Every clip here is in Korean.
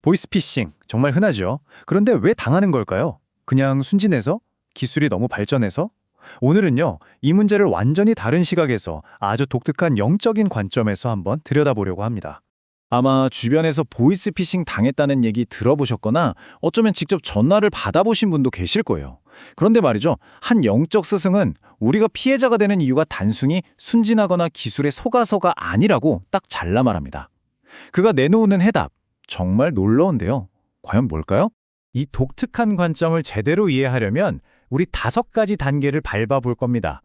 보이스피싱 정말 흔하죠. 그런데 왜 당하는 걸까요? 그냥 순진해서? 기술이 너무 발전해서? 오늘은요, 이 문제를 완전히 다른 시각에서 아주 독특한 영적인 관점에서 한번 들여다보려고 합니다. 아마 주변에서 보이스피싱 당했다는 얘기 들어보셨거나 어쩌면 직접 전화를 받아보신 분도 계실 거예요. 그런데 말이죠. 한 영적 스승은 우리가 피해자가 되는 이유가 단순히 순진하거나 기술에 속아서가 아니라고 딱 잘라 말합니다. 그가 내놓는 해답, 정말 놀라운데요. 과연 뭘까요? 이 독특한 관점을 제대로 이해하려면 우리 5가지 단계를 밟아볼 겁니다.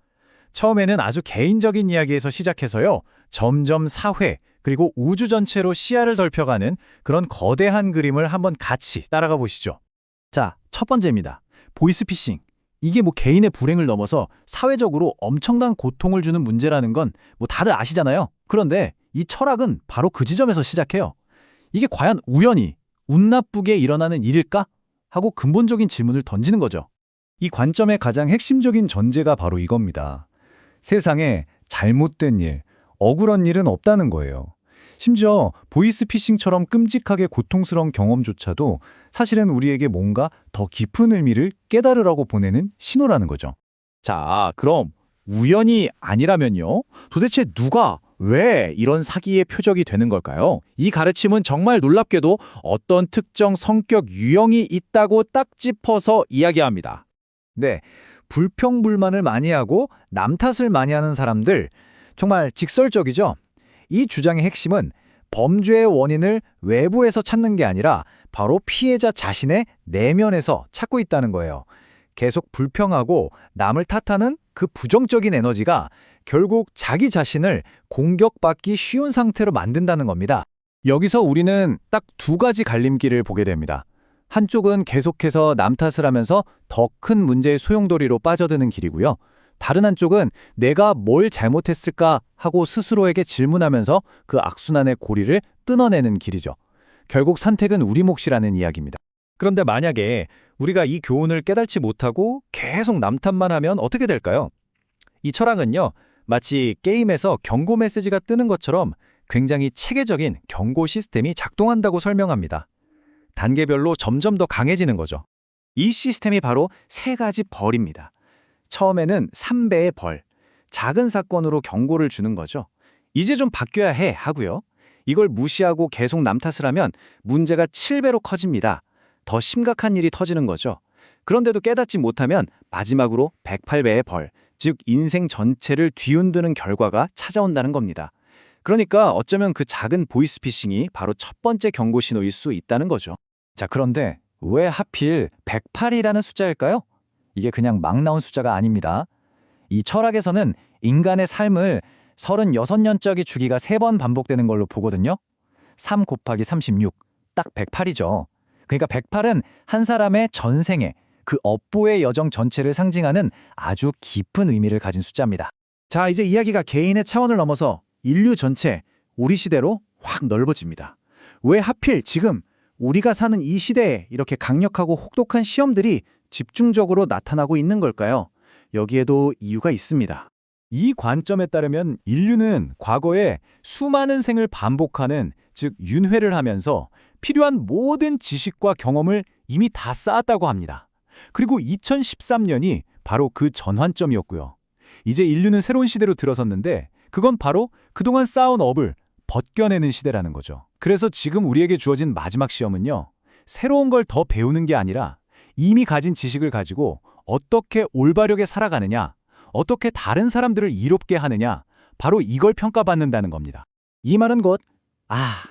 처음에는 아주 개인적인 이야기에서 시작해서요, 점점 사회, 그리고 우주 전체로 시야를 넓혀가는 그런 거대한 그림을 한번 같이 따라가 보시죠. 자, 첫 번째입니다. 보이스피싱. 이게 개인의 불행을 넘어서 사회적으로 엄청난 고통을 주는 문제라는 건 다들 아시잖아요. 그런데 이 철학은 바로 그 지점에서 시작해요. 이게 과연 우연히 운 나쁘게 일어나는 일일까? 하고 근본적인 질문을 던지는 거죠. 이 관점의 가장 핵심적인 전제가 바로 이겁니다. 세상에 잘못된 일, 억울한 일은 없다는 거예요. 심지어 보이스피싱처럼 끔찍하게 고통스러운 경험조차도 사실은 우리에게 뭔가 더 깊은 의미를 깨달으라고 보내는 신호라는 거죠. 자, 그럼 우연이 아니라면요? 도대체 누가, 왜 이런 사기의 표적이 되는 걸까요? 이 가르침은 정말 놀랍게도 어떤 특정 성격 유형이 있다고 딱 짚어서 이야기합니다. 네, 불평불만을 많이 하고 남 탓을 많이 하는 사람들, 정말 직설적이죠? 이 주장의 핵심은 범죄의 원인을 외부에서 찾는 게 아니라 바로 피해자 자신의 내면에서 찾고 있다는 거예요. 계속 불평하고 남을 탓하는 그 부정적인 에너지가 결국 자기 자신을 공격받기 쉬운 상태로 만든다는 겁니다. 여기서 우리는 딱 2가지 갈림길을 보게 됩니다. 한쪽은 계속해서 남 탓을 하면서 더 큰 문제의 소용돌이로 빠져드는 길이고요. 다른 한쪽은 내가 뭘 잘못했을까 하고 스스로에게 질문하면서 그 악순환의 고리를 뜯어내는 길이죠. 결국 선택은 우리 몫이라는 이야기입니다. 그런데 만약에 우리가 이 교훈을 깨달지 못하고 계속 남 탓만 하면 어떻게 될까요? 이 철학은요, 마치 게임에서 경고 메시지가 뜨는 것처럼 굉장히 체계적인 경고 시스템이 작동한다고 설명합니다. 단계별로 점점 더 강해지는 거죠. 이 시스템이 바로 3가지 벌입니다. 처음에는 3배의 벌, 작은 사건으로 경고를 주는 거죠. 이제 좀 바뀌어야 해 하고요. 이걸 무시하고 계속 남 탓을 하면 문제가 7배로 커집니다. 더 심각한 일이 터지는 거죠. 그런데도 깨닫지 못하면 마지막으로 108배의 벌, 즉 인생 전체를 뒤흔드는 결과가 찾아온다는 겁니다. 그러니까 어쩌면 그 작은 보이스피싱이 바로 첫 번째 경고 신호일 수 있다는 거죠. 자, 그런데 왜 하필 108이라는 숫자일까요? 이게 그냥 막 나온 숫자가 아닙니다. 이 철학에서는 인간의 삶을 36년짜리 주기가 3번 반복되는 걸로 보거든요. 3 곱하기 36, 딱 108이죠. 그러니까 108은 한 사람의 전생에 그 업보의 여정 전체를 상징하는 아주 깊은 의미를 가진 숫자입니다. 자, 이제 이야기가 개인의 차원을 넘어서 인류 전체, 우리 시대로 확 넓어집니다. 왜 하필 지금 우리가 사는 이 시대에 이렇게 강력하고 혹독한 시험들이 집중적으로 나타나고 있는 걸까요? 여기에도 이유가 있습니다. 이 관점에 따르면 인류는 과거에 수많은 생을 반복하는, 즉 윤회를 하면서 필요한 모든 지식과 경험을 이미 다 쌓았다고 합니다. 그리고 2013년이 바로 그 전환점이었고요. 이제 인류는 새로운 시대로 들어섰는데 그건 바로 그동안 쌓아온 업을 벗겨내는 시대라는 거죠. 그래서 지금 우리에게 주어진 마지막 시험은요, 새로운 걸 더 배우는 게 아니라 이미 가진 지식을 가지고 어떻게 올바르게 살아가느냐, 어떻게 다른 사람들을 이롭게 하느냐, 바로 이걸 평가받는다는 겁니다. 이 말은 곧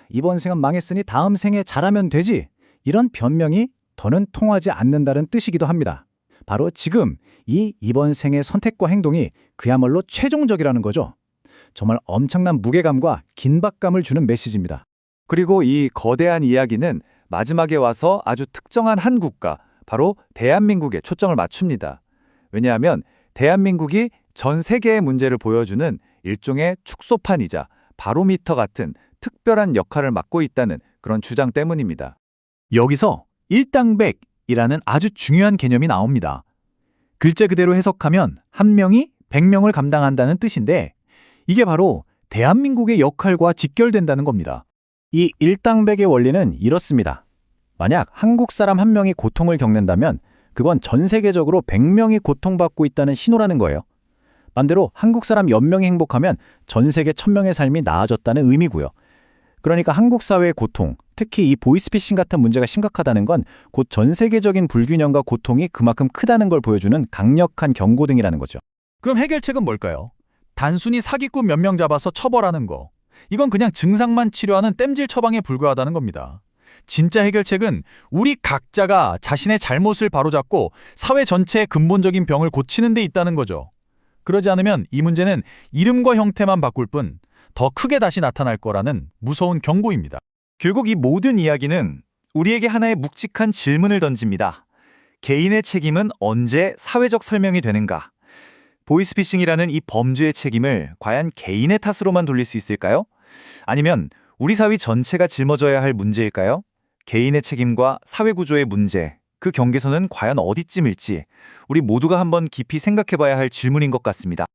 이번 생은 망했으니 다음 생에 잘하면 되지, 이런 변명이 더는 통하지 않는다는 뜻이기도 합니다. 바로 지금 이번 생의 선택과 행동이 그야말로 최종적이라는 거죠. 정말 엄청난 무게감과 긴박감을 주는 메시지입니다. 그리고 이 거대한 이야기는 마지막에 와서 아주 특정한 한 국가, 바로 대한민국에 초점을 맞춥니다. 왜냐하면 대한민국이 전 세계의 문제를 보여주는 일종의 축소판이자 바로미터 같은 특별한 역할을 맡고 있다는 그런 주장 때문입니다. 여기서 일당백이라는 아주 중요한 개념이 나옵니다. 글자 그대로 해석하면 한 명이 100명을 감당한다는 뜻인데 이게 바로 대한민국의 역할과 직결된다는 겁니다. 이 일당백의 원리는 이렇습니다. 만약 한국 사람 한 명이 고통을 겪는다면 그건 전 세계적으로 100명이 고통받고 있다는 신호라는 거예요. 반대로 한국 사람 10명이 행복하면 전 세계 1000명의 삶이 나아졌다는 의미고요. 그러니까 한국 사회의 고통, 특히 이 보이스피싱 같은 문제가 심각하다는 건 곧 전 세계적인 불균형과 고통이 그만큼 크다는 걸 보여주는 강력한 경고등이라는 거죠. 그럼 해결책은 뭘까요? 단순히 사기꾼 몇 명 잡아서 처벌하는 거. 이건 그냥 증상만 치료하는 땜질 처방에 불과하다는 겁니다. 진짜 해결책은 우리 각자가 자신의 잘못을 바로잡고 사회 전체의 근본적인 병을 고치는 데 있다는 거죠. 그러지 않으면 이 문제는 이름과 형태만 바꿀 뿐 더 크게 다시 나타날 거라는 무서운 경고입니다. 결국 이 모든 이야기는 우리에게 하나의 묵직한 질문을 던집니다. 개인의 책임은 언제 사회적 설명이 되는가? 보이스피싱이라는 이 범죄의 책임을 과연 개인의 탓으로만 돌릴 수 있을까요? 아니면 우리 사회 전체가 짊어져야 할 문제일까요? 개인의 책임과 사회 구조의 문제, 그 경계선은 과연 어디쯤일지 우리 모두가 한번 깊이 생각해봐야 할 질문인 것 같습니다.